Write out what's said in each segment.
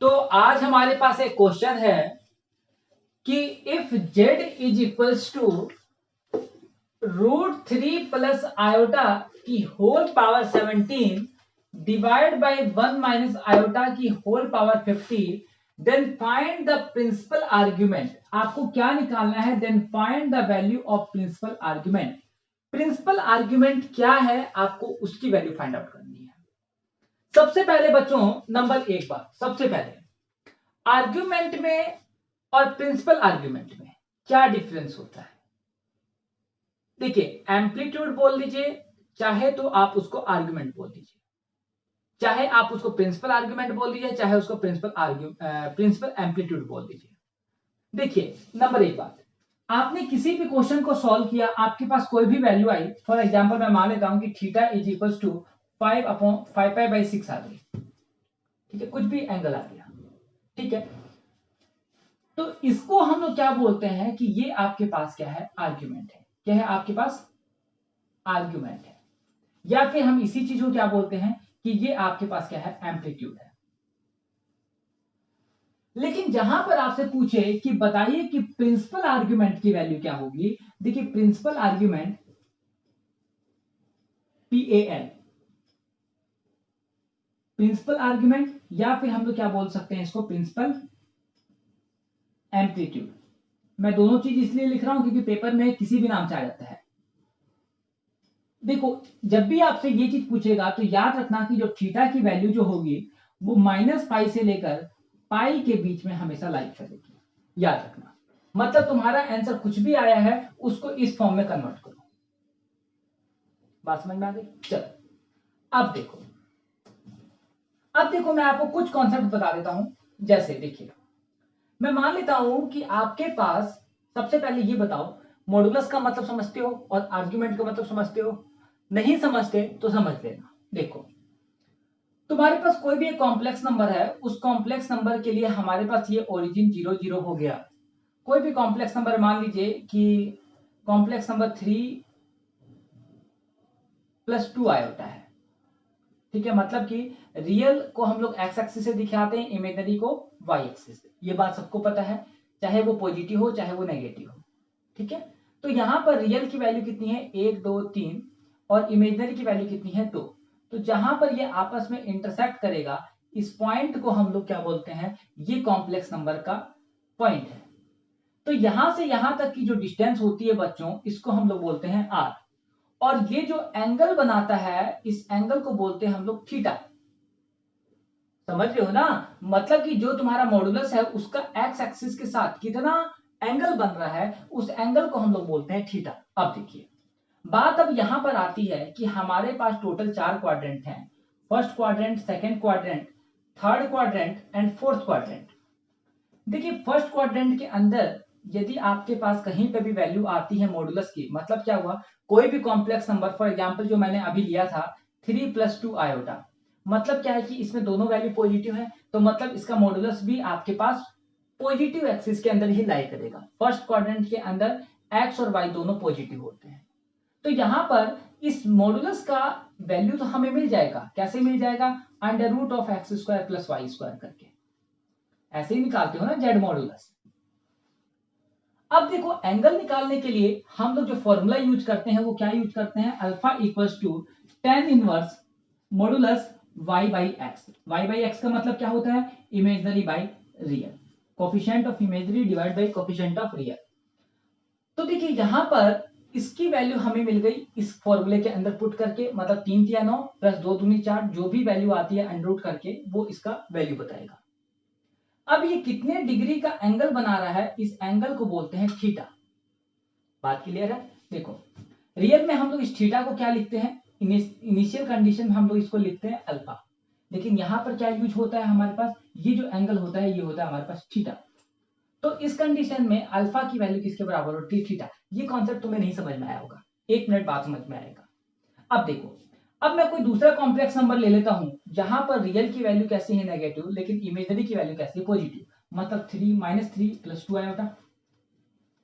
तो आज हमारे पास एक क्वेश्चन है कि if z is equals to √3 plus iota की whole power 17 divide by 1 minus iota की whole power 50, then find the principal argument. आपको क्या निकालना है? Then find the value of principal argument. Principal argument क्या है, आपको उसकी वैल्यू फाइंड आउट करनी है। सबसे पहले बच्चों नंबर एक बात, सबसे पहले आर्ग्यूमेंट में और प्रिंसिपल आर्ग्यूमेंट में क्या डिफरेंस होता है? देखिए, एम्पलीट्यूड बोल दीजिए, चाहे तो आप उसको आर्ग्यूमेंट बोल दीजिए, चाहे आप उसको प्रिंसिपल आर्ग्यूमेंट बोल दीजिए, चाहे उसको प्रिंसिपल एम्पलीट्यूड बोल दीजिए। देखिए, नंबर एक बात, आपने किसी भी क्वेश्चन को सॉल्व किया, आपके पास कोई भी वैल्यू आई, फॉर एग्जांपल मैं मान लेता हूं कि थीटा इज इक्वल्स टू 5/5 आ गई, ठीक है, कुछ भी एंगल आ गया, ठीक है। तो इसको हम लोग क्या बोलते हैं कि ये आपके पास क्या है? आर्ग्यूमेंट है। क्या है आपके पास? आर्ग्यूमेंट है। या फिर हम इसी चीज को क्या बोलते हैं कि ये आपके पास क्या है? एम्पलीट्यूड है। लेकिन जहां पर आपसे पूछे कि बताइए कि प्रिंसिपल आर्ग्यूमेंट की वैल्यू क्या होगी, देखिए principal argument PAL, principal argument, या फिर हम लोग क्या बोल सकते हैं इसको? Principal amplitude. मैं दोनों चीज इसलिए लिख रहा हूं क्योंकि पेपर में किसी भी नाम से आ जाता है। देखो, जब भी आपसे ये चीज पूछेगा तो याद रखना कि जो थीटा की वैल्यू जो होगी वो -π से लेकर पाई के बीच में हमेशा लाई करेगी, याद रखना। मतलब तुम्हारा आंसर कुछ भी आया है उसको इस फॉर्म में कन्वर्ट करो। बात समझ में आ गई? चलो अब देखो मैं आपको कुछ कॉन्सेप्ट बता देता हूं। जैसे देखिए, मैं मान लेता हूं कि आपके पास, सबसे पहले ये बताओ, मॉडुलस का मतलब समझते हो और आर्ग्यूमेंट का मतलब समझते हो? नहीं समझते तो समझ लेना। देखो, तुम्हारे पास कोई भी एक कॉम्प्लेक्स नंबर है, उस कॉम्प्लेक्स नंबर के लिए हमारे पास ये ओरिजिन 0 0 हो गया। कोई भी कॉम्प्लेक्स नंबर, मान लीजिए कि कॉम्प्लेक्स नंबर 3 + 2 आयोटा है, ठीक है। मतलब कि रियल को हम लोग एक्स एक्सिस से दिखाते हैं, इमेजिनरी को वाई एक्सिस से। ये बात सबको पता है, चाहे वो पॉजिटिव हो चाहे वो नेगेटिव हो, ठीक है। तो यहां पर रियल की वैल्यू कितनी है? 1 2 3, और इमेजिनरी की वैल्यू कितनी है? 2। तो जहां पर ये आपस में इंटरसेक्ट करेगा, इस पॉइंट को हम लोग क्या बोलते हैं? ये कॉम्प्लेक्स नंबर का पॉइंट है। तो यहां से यहां तक की जो डिस्टेंस होती है बच्चों, इसको हम लोग बोलते हैं r। और ये जो एंगल बनाता है, इस एंगल को बोलते हैं हम लोग थीटा। समझ रहे हो ना? मतलब कि जो तुम्हारा मॉडुलस है उसका एक्स एक्सिस के साथ कितना एंगल बन रहा है, उस एंगल को हम लोग बोलते हैं थीटा। अब देखिए, बात अब यहां पर आती है कि हमारे पास टोटल 4 क्वाड्रेंट हैं। First quadrant, second quadrant, third quadrant and fourth quadrant. देखिए, फर्स्ट क्वाड्रेंट के अंदर यदि आपके पास कहीं पे भी वैल्यू आती है मॉडुलस की, मतलब क्या हुआ? कोई भी कॉम्प्लेक्स नंबर, फॉर एग्जांपल जो मैंने अभी लिया था 3 + 2 आयोटा, मतलब क्या है कि इसमें दोनों वैल्यू पॉजिटिव है, तो मतलब इसका मॉडुलस भी आपके पास पॉजिटिव एक्सिस के अंदर ही लाई करेगा। फर्स्ट क्वाड्रेंट के अंदर एक्स और वाई दोनों पॉजिटिव होते हैं। तो यहां पर इस मॉडुलस का वैल्यू तो हमें मिल जाएगा। कैसे मिल जाएगा? √(x² + y² करके। ऐसे ही निकालते हो ना जेड मॉडुलस। अब देखो, एंगल निकालने के लिए हम लोग जो फॉर्मूला यूज करते हैं वो क्या यूज करते हैं? Alpha equals to tan inverse modulus y/x। y/x का मतलब क्या होता है? Imaginary by real, coefficient of imaginary divide by coefficient of real. तो देखिए, यहां पर इसकी वैल्यू हमें मिल गई इस फॉर्मूले के अंदर पुट करके, मतलब 3 × 9 + 2 × 4, जो भी वैल्यू आती है अंडर करके वो इसका वैल्यू बताएगा। अब ये कितने डिग्री का एंगल बना रहा है, इस एंगल को बोलते हैं थीटा। बात क्लियर है? देखो, रियल में हम लोग इस थीटा को क्या लिखते हैं? इनिशियल कंडीशन में हम लोग इसको लिखते हैं अल्फा। लेकिन यहां पर क्या यूज होता है हमारे पास? ये जो एंगल होता है ये होता है हमारे पास थीटा। तो इस कंडीशन में अल्फा की वैल्यू किसके बराबर होती है? थीटा। ये कॉन्सेप्ट तुम्हें नहीं समझ में आया होगा, 1 मिनट बाद समझ में आएगा। अब देखो, अब मैं कोई दूसरा कॉम्प्लेक्स नंबर ले लेता हूं जहां पर रियल की वैल्यू कैसी है? नेगेटिव, लेकिन इमेजिनरी की वैल्यू कैसी है? पॉजिटिव। मतलब 3 -3 + 2 आयोटा।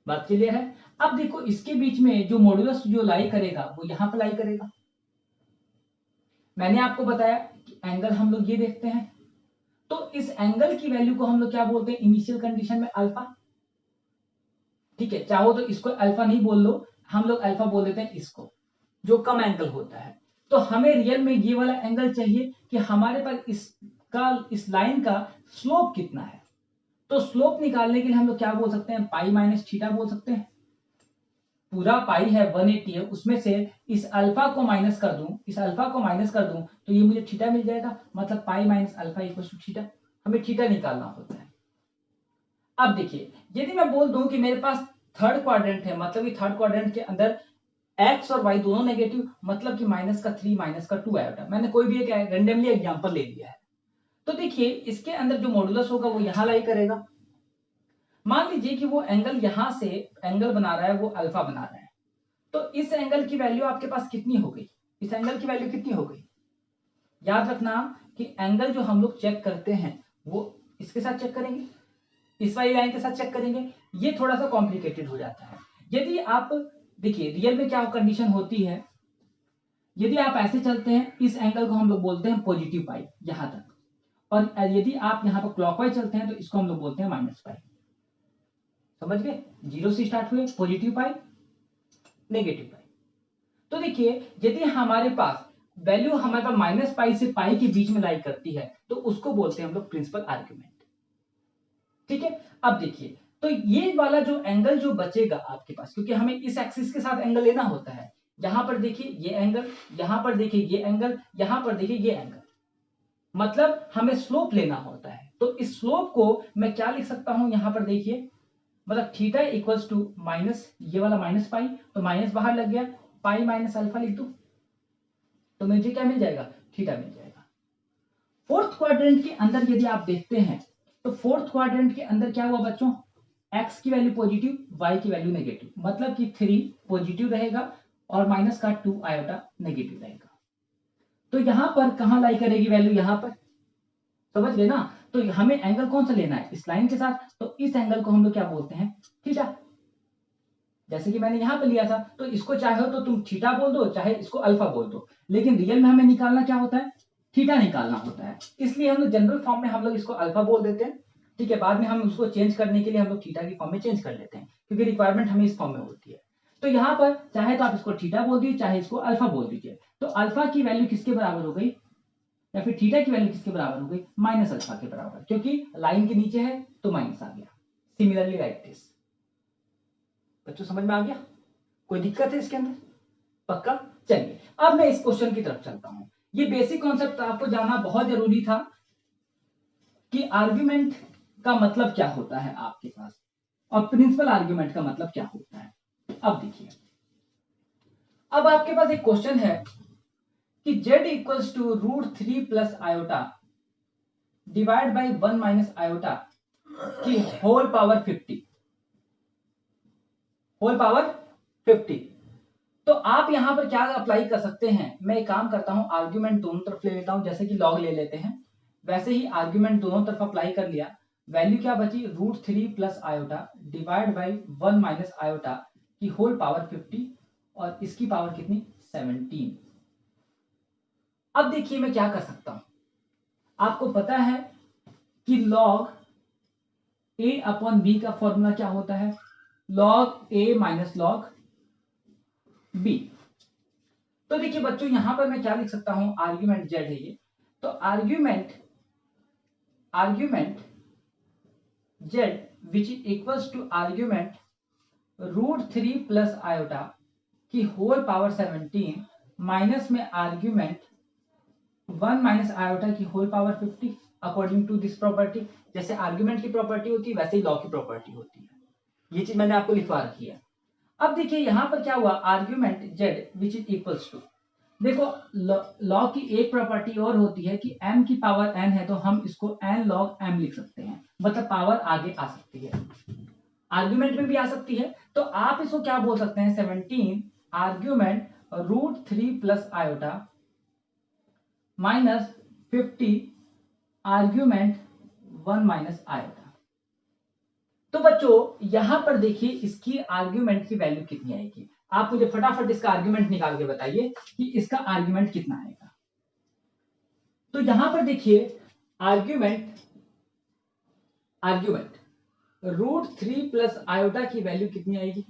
बात क्लियर है? अब देखो, इसके बीच में जो मॉडुलस जो लाई करेगा वो यहां पर लाई करेगा। मैंने आपको बताया कि एंगल हम लोग ये देखते हैं, तो इस एंगल की वैल्यू को हम लोग क्या बोलते हैं इनिशियल कंडीशन में अल्फा। ठीक है, चाहो तो इसको अल्फा नहीं बोल लो, हम लोग अल्फा बोल देते हैं इसको, जो कम एंगल होता है। तो हमें रियल में ये वाला एंगल चाहिए कि हमारे पास इस लाइन का स्लोप कितना है। तो स्लोप निकालने के लिए हम लोग क्या बोल सकते हैं, पाई माइनस थीटा बोल सकते हैं। पूरा पाई है 180 है, उसमें से इस अल्फा को माइनस कर दूं, इस अल्फा को माइनस कर दूं तो ये मुझे थीटा मिल जाएगा, मतलब pi minus alpha equal to theta. हमें थीटा निकालना होता है। अब देखिए, यदि मैं बोल दूं कि मेरे पास थर्ड क्वाड्रेंट है, मतलब कि थर्ड क्वाड्रेंट के अंदर एक्स और वाई दोनों नेगेटिव, मतलब कि माइनस का 3 माइनस का 2 आयोटा। मैंने कोई भी एक रेंडमली एग्जांपल ले लिया है। तो देखिए इसके अंदर जो मॉडुलस होगा वो यहां लाई करेगा। मान लीजिए कि वो एंगल यहां से एंगल बना रहा है, वो अल्फा बना रहा है। तो इस एंगल की वैल्यू आपके पास कितनी हो गई, इस एंगल की वैल्यू कितनी हो गई। याद रखना कि एंगल जो हम लोग चेक करते हैं वो इसके साथ चेक करेंगे, इस वाली लाइन के साथ चेक करेंगे। ये थोड़ा सा कॉम्प्लिकेटेड हो जाता है। यदि आप देखिए रियल में क्या कंडीशन होती है, यदि आप ऐसे चलते हैं, इस एंगल को हम लोग बोलते हैं पॉजिटिव पाई यहां तक, और यदि आप यहां पर क्लॉकवाइज चलते हैं तो इसको हम लोग बोलते हैं माइनस पाई। समझ गए, जीरो से स्टार्ट हुए, पॉजिटिव पाई नेगेटिव पाई। तो देखिए यदि हमारे पास वैल्यू हमारे पास माइनस पाई से पाई के बीच में लाई करती है तो उसको बोलते हैं हम लोग प्रिंसिपल आर्ग्यूमेंट। ठीक है, अब देखिए तो ये वाला जो एंगल जो बचेगा आपके पास, क्योंकि हमें इस एक्सिस के साथ एंगल लेना होता है। यहां पर देखिए ये एंगल, यहां पर देखिए ये एंगल, यहां पर देखिए ये एंगल, मतलब हमें स्लोप लेना होता है। तो इस स्लोप को मैं क्या लिख सकता हूं, यहां पर देखिए, मतलब थीटा इक्वल्स टू माइनस ये वाला माइनस पाई, तो माइनस बाहर लग गया, पाई माइनस अल्फा लिख दू तो मुझे क्या मिल जाएगा, थीटा मिल जाएगा। फोर्थ क्वाड्रेंट के अंदर यदि आप देखते हैं तो फोर्थ क्वाड्रेंट के अंदर क्या हुआ बच्चों, x की वैल्यू पॉजिटिव, y की वैल्यू नेगेटिव, मतलब कि 3 पॉजिटिव रहेगा और माइनस का 2 आयोटा नेगेटिव रहेगा। तो यहां पर कहां लाई करेगी वैल्यू, यहां पर, समझ गए ना। तो हमें एंगल कौन सा लेना है, इस लाइन के साथ, तो इस एंगल को हम लोग क्या बोलते हैं, थीटा। जैसे कि मैंने यहां पे लिया था, तो इसको चाहे तो तुम थीटा बोल दो, चाहे इसको अल्फा बोल दो, लेकिन रियल में हमें निकालना क्या होता है, थीटा निकालना होता है। इसलिए हम लोग जनरल फॉर्म में हम लोग इसको अल्फा बोल देते हैं। ठीक है, बाद में हम उसको चेंज करने के लिए हम लोग थीटा की फॉर्म में चेंज कर लेते हैं, क्योंकि रिक्वायरमेंट हमें इस फॉर्म में होती है। तो यहाँ पर चाहे तो आप इसको थीटा बोल दीजिए, चाहे इसको अल्फा बोल दीजिए। तो अल्फा की वैल्यू किसके बराबर हो गई, या फिर थीटा की वैल्यू किसके बराबर हो गई, माइनस अल्फा के बराबर, क्योंकि लाइन के नीचे है तो माइनस आ गया। Similarly like this. बच्चों समझ में आ गया, कोई दिक्कत है इसके अंदर, पक्का। चलिए अब मैं इस क्वेश्चन की तरफ चलता हूं। ये बेसिक कॉन्सेप्ट आपको जानना बहुत जरूरी था कि आर्ग्यूमेंट का मतलब क्या होता है आपके पास, और प्रिंसिपल आर्ग्यूमेंट का मतलब क्या होता है। अब देखिए, अब आपके पास एक क्वेश्चन है कि z equals to √3 plus iota divide by 1 minus iota की होल पावर 50, होल पावर 50। तो आप यहां पर क्या अप्लाई कर सकते हैं, मैं एक काम करता हूं, आर्ग्यूमेंट दोनों तरफ ले लेता हूं, जैसे कि लॉग ले लेते हैं, वैसे ही आर्ग्यूमेंट दोनों तरफ अप्लाई कर लिया। वैल्यू क्या बची, √3 plus iota divide by 1 minus iota की होल पावर 50, और इसकी पावर कितनी, 17। अब देखिए मैं क्या कर सकता हूं, आपको पता है कि log a अपॉन b का फॉर्मूला क्या होता है, log a minus log b। तो देखिए बच्चों यहां पर मैं क्या लिख सकता हूं, आर्ग्यूमेंट z है ये, तो argument z which is equals to argument √3 plus iota की होल पावर 17 माइनस में आर्ग्यूमेंट 1 माइनस आयोटा की whole power 50 according to this property. जैसे आर्ग्यूमेंट की प्रॉपर्टी होती है वैसे ही लॉ की प्रॉपर्टी होती है, ये चीज मैंने आपको लिखवा रखी है। अब देखिए यहां पर क्या हुआ, argument z which is equals to, देखो लॉ की एक प्रॉपर्टी और होती है कि m की पावर n है तो हम इसको n log m लिख सकते हैं, मतलब पावर आगे आ सकती है, आर्ग्यूमेंट में भी आ सकती है। तो आप इसको क्या बोल सकते हैं, 17 argument √3 plus iota minus 50 argument 1 minus iota. तो बच्चों यहां पर देखिए इसकी आर्ग्यूमेंट की वैल्यू कितनी आएगी, आप मुझे फटाफट इसका आर्ग्यूमेंट निकाल के बताइए कि इसका आर्ग्यूमेंट कितना आएगा। तो यहां पर देखिए आर्ग्यूमेंट आर्ग्यूमेंट √3 प्लस आयोटा की वैल्यू कितनी आएगी।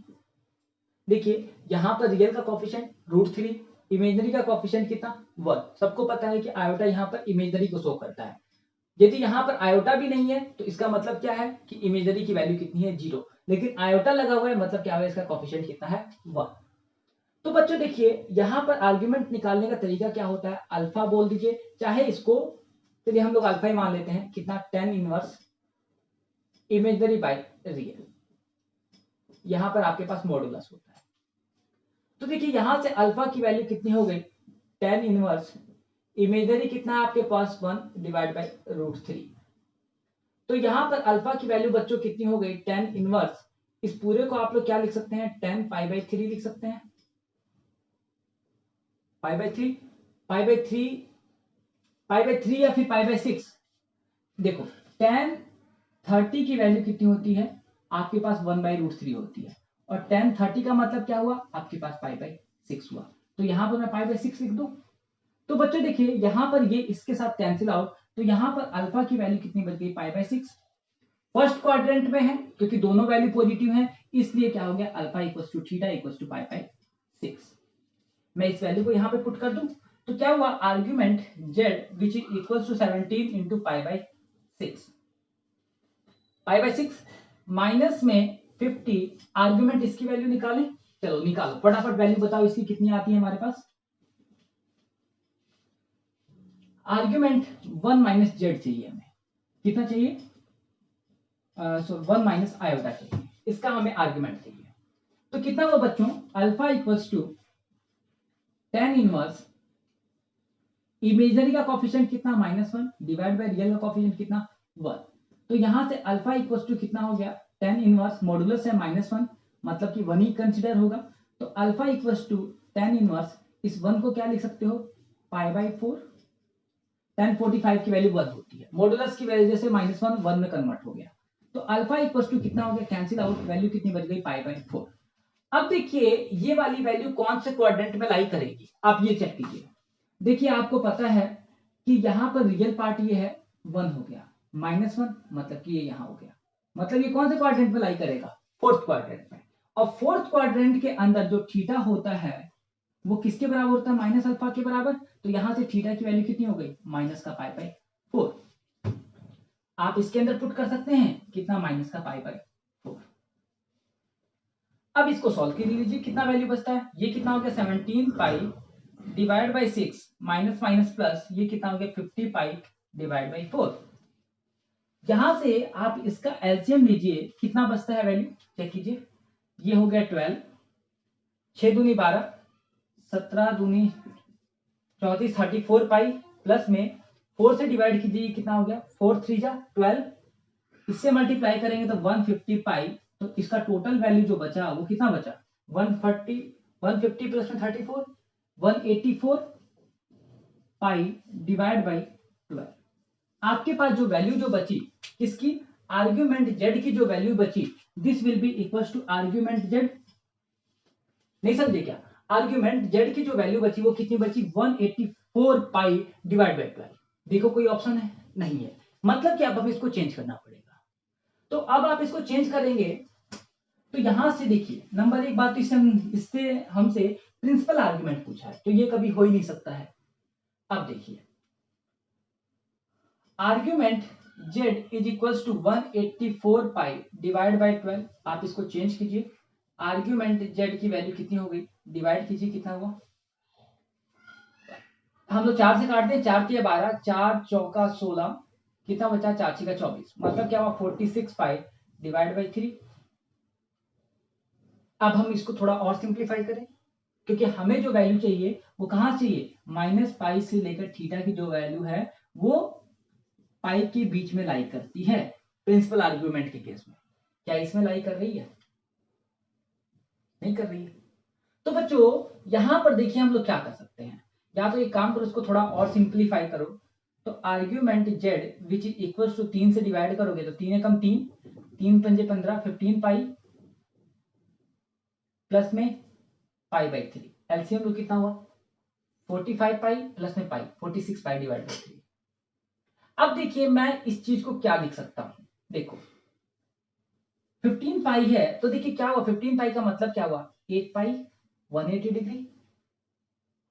देखिए यहां पर रियल का कोफिशिएंट √3, इमेजिनरी का कोफिशिएंट कितना 1। सबको पता है कि आयोटा यहाँ पर इमेजिनरी को शो करता है। यदि यहाँ पर आयोटा भी नहीं है तो इसका मतलब क्या है कि इमेजिनरी की वैल्यू कितनी है 0, लेकिन आयोटा लगा हुआ है मतलब क्या है, इसका कोफिशिएंट कितना है 1। तो बच्चों देखिए यहाँ पर आर्ग्यूमेंट निकालने का तरीका क्या होता है, अल्फा बोल दीजिए, चाहे इसको चलिए हम लोग अल्फा ही मान लेते हैं, कितना tan inverse imaginary by real, यहां पर आपके पास मॉडुलस होता है। तो देखिए यहां से अल्फा की वैल्यू कितनी हो गई, tan इनवर्स इमेजिनरी कितना है आपके पास 1 डिवाइड बाय √3। तो यहां पर अल्फा की वैल्यू बच्चों कितनी हो गई, tan इनवर्स, इस पूरे को आप लोग क्या लिख सकते हैं, tan π/3 लिख सकते हैं, π/3 π/3 या फिर π/6। देखो tan 30 की वैल्यू कितनी होती है आपके पास 1/√3 होती है, और tan 30 का मतलब क्या हुआ आपके पास π/6 हुआ। तो यहां पर मैं π/6 लिख दूं। तो बच्चों देखिए यहां पर ये इसके साथ कैंसिल आउट, तो यहां पर अल्फा की वैल्यू कितनी बच गई π/6। फर्स्ट क्वाड्रेंट में है क्योंकि दोनों वैल्यू पॉजिटिव है, इसलिए क्या हो गया alpha equals to theta equals to π/6। मैं इस वैल्यू को यहां पे पुट कर दूं तो क्या हुआ, argument z which is equals to 17 into π/6, π/6 minus में 50, आर्ग्यूमेंट इसकी वैल्यू निकालें। चलो निकालो फटाफट, वैल्यू बताओ इसकी कितनी आती है हमारे पास। आर्ग्यूमेंट 1 माइनस जेड चाहिए हमें, कितना चाहिए, 1 माइनस आयोटा चाहिए, इसका हमें आर्ग्यूमेंट चाहिए। तो कितना हुआ बच्चों, alpha equals to tan inverse imaginary का कोफिशिएंट कितना -1 डिवाइड बाय रियल का कोफिशिएंट कितना 1। तो यहां से अल्फा इक्वल्स टू कितना हो गया, tan इनवर्स मॉडुलस है -1 मतलब कि 1 ही कंसीडर होगा। तो alpha equals to tan inverse, इस 1 को क्या लिख सकते हो π/4। tan 45 की वैल्यू 1 होती है, मॉडुलस की वजह से -1 1 में कन्वर्ट हो गया। तो अल्फा इक्वल्स टू कितना हो गया, कैंसिल आउट, वैल्यू कितनी बच गई π/4। अब देखिए ये वाली वैल्यू कौन से क्वाड्रेंट में लाई करेगी, आप ये चेक कीजिए। देखिए आपको पता है कि यहां पर रियल पार्ट ये है 1 हो गया, -1 मतलब कि ये यहां हो गया, मतलब ये कौन से क्वाड्रेंट में लाई करेगा, फोर्थ क्वाड्रेंट में। और फोर्थ क्वाड्रेंट के अंदर जो थीटा होता है वो किसके बराबर होता है, माइनस अल्फा के बराबर। तो यहां से थीटा की वैल्यू कितनी हो गई, माइनस का π/4। आप इसके अंदर पुट कर सकते हैं कितना, माइनस का π/4। अब इसको सॉल्व कर लीजिए, कितना वैल्यू बचता है, ये कितना हो गया 17 पाई divide by 6 minus minus plus, ये कितना हो गया 50 पाई डिवाइड बाई 4। यहां से आप इसका एलसीएम लीजिए, कितना बचता है वैल्यू चेक कीजिए। ये हो गया 12, 6 दूनी 12, 17 दूनी 34, 34 पाई प्लस में 4 से डिवाइड कीजिए, कितना हो गया 4 3 जा 12, इससे मल्टीप्लाई करेंगे तो 150 पाई। तो इसका टोटल वैल्यू जो बचा वो कितना बचा 140, 150 प्लस में 34 184 पाई डिवाइड बाई 12। आपके पास जो वैल्यू जो बची किसकी, आर्ग्यूमेंट z की जो वैल्यू बची, this will be equals to argument z। नहीं समझे क्या, आर्ग्यूमेंट z की जो वैल्यू बची वो कितनी बची 184 पाई डिवाइड बाई 12। देखो कोई ऑप्शन है नहीं है, मतलब कि अब हमें इसको चेंज करना पड़ेगा। तो अब आप इसको चेंज करेंगे तो यहां से देखिए नंबर एक बात, तो इससे हमसे प्रिंसिपल आर्ग्यूमेंट पूछा है तो ये कभी हो ही नहीं सकता है। अब देखिए argument z is equals to 184 pi divide by 12, आप इसको चेंज कीजिए। आर्ग्यूमेंट z की वैल्यू कितनी हो गई, डिवाइड कीजिए कितना हुआ, हम लोग 4 से काटते हैं, 4 के 12, 4 चौका 16, कितना बचा 4 6 का 24, मतलब क्या हुआ 46 पाई डिवाइड बाई 3। अब हम इसको थोड़ा और सिंप्लीफाई करें, क्योंकि हमें जो वैल्यू चाहिए वो कहां चाहिए, -पाई से लेकर थीटा की जो वैल्यू है वो पाई के बीच में लाई करती है प्रिंसिपल आर्ग्यूमेंट के केस में। क्या इसमें लाई कर रही है, नहीं कर रही है। तो बच्चों यहां पर देखिए हम लोग क्या कर सकते हैं, या तो एक काम करो इसको थोड़ा और सिंप्लीफाई करो। तो argument z which is equals to 3 से डिवाइड करोगे तो 3 एकम 3, 3 पंजे 15, 15 पाई प्लस में पाई बाई 3, एलसीएम लो कितना हुआ 45 पाई प्लस में पाई 46 पाई डिवाइड बाई 3। अब देखिए मैं इस चीज को क्या लिख सकता हूं, देखो 15 पाई है तो देखिए क्या हुआ, 15 पाई का मतलब क्या हुआ, 1 पाई 180 डिग्री,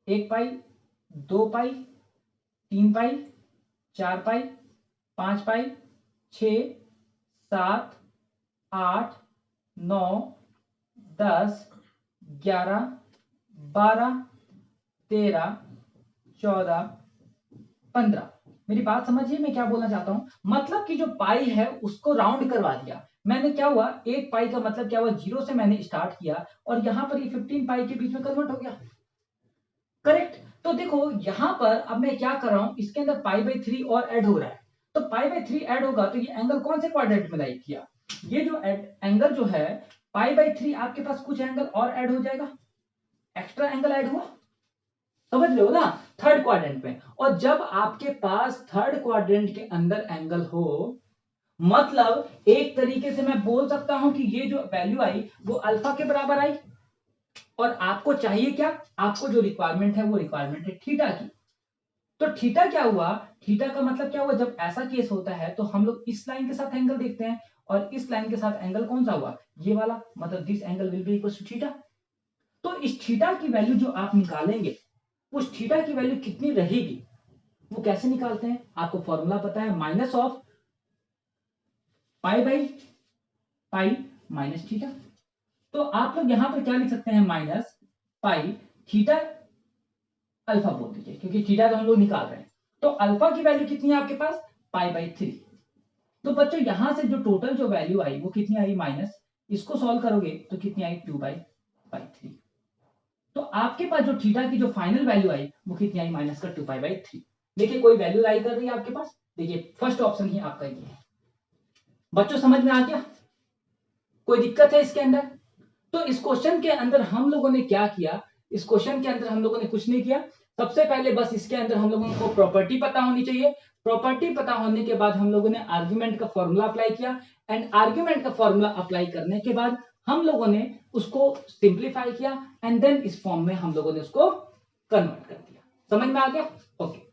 1 पाई 2 पाई 3 पाई 4 पाई 5 पाई 6 7 8 9 10 11 12 13 14 15। मेरी बात समझिए मैं क्या बोलना चाहता हूं, मतलब कि जो पाई है उसको राउंड करवा दिया मैंने। क्या हुआ, 1 पाई का मतलब क्या हुआ, 0 से मैंने स्टार्ट किया और यहां पर ये 15 पाई के बीच में कन्वर्ट हो गया, करेक्ट। तो देखो यहां पर अब मैं क्या कर रहा हूं, इसके अंदर पाई बाई 3 और ऐड हो रहा है, तो पाई बाई 3 ऐड होगा तो ये एंगल कौन से क्वाड्रेंट में लाइक किया, ये जो एंगल जो है पाई बाई 3, आपके पास कुछ एंगल और ऐड हो जाएगा, एक्स्ट्रा एंगल ऐड हुआ, समझ लो ना, थर्ड क्वाड्रेंट में। और जब आपके पास थर्ड क्वाड्रेंट के अंदर एंगल हो, मतलब एक तरीके से मैं बोल सकता हूं कि ये जो वैल्यू आई वो अल्फा के बराबर आई, और आपको चाहिए क्या, आपको जो रिक्वायरमेंट है वो रिक्वायरमेंट है थीटा की। तो थीटा क्या हुआ, थीटा का मतलब क्या हुआ, जब ऐसा केस होता है तो हम लोग इस लाइन के साथ एंगल देखते हैं, और इस लाइन के साथ एंगल कौन सा हुआ, ये वाला, मतलब this angle will be equal to theta. तो इस थीटा की वैल्यू जो आप निकालेंगे, उस थीटा की वैल्यू कितनी रहेगी, वो कैसे निकालते हैं, आपको फॉर्मूला पता है, minus of pi by pi minus theta. तो आप लोग यहां पर क्या लिख सकते हैं, माइनस पाई थीटा अल्फा बोल दीजिए, क्योंकि थीटा तो हम लोग निकाल रहे हैं। तो अल्फा की वैल्यू कितनी है आपके पास, पाई बाई 3। तो बच्चों यहां से जो टोटल जो वैल्यू आई वो कितनी आई, माइनस, इसको सॉल्व करोगे तो कितनी आई, 2 बाई 3। तो आपके पास जो थीटा की जो फाइनल वैल्यू आई वो कितनी आई, माइनस का 2 पाई बाई 3। देखिए कोई वैल्यू लाई कर रही है आपके पास, देखिए फर्स्ट ऑप्शन ही आपका ये है। बच्चों समझ में आ गया, कोई दिक्कत है इसके अंदर। तो इस क्वेश्चन के अंदर हम लोगों ने क्या किया, इस क्वेश्चन के अंदर हम लोगों ने कुछ नहीं किया, सबसे पहले बस इसके अंदर हम लोगों को प्रॉपर्टी पता होनी चाहिए, प्रॉपर्टी पता होने के बाद हम लोगों ने आर्ग्यूमेंट का फॉर्मूला अप्लाई किया, एंड आर्ग्यूमेंट का फॉर्मूला अप्लाई करने के बाद हम लोगों ने उसको सिंप्लीफाई किया, एंड देन इस फॉर्म में हम लोगों ने उसको कन्वर्ट कर दिया। समझ में आ गया, ओके।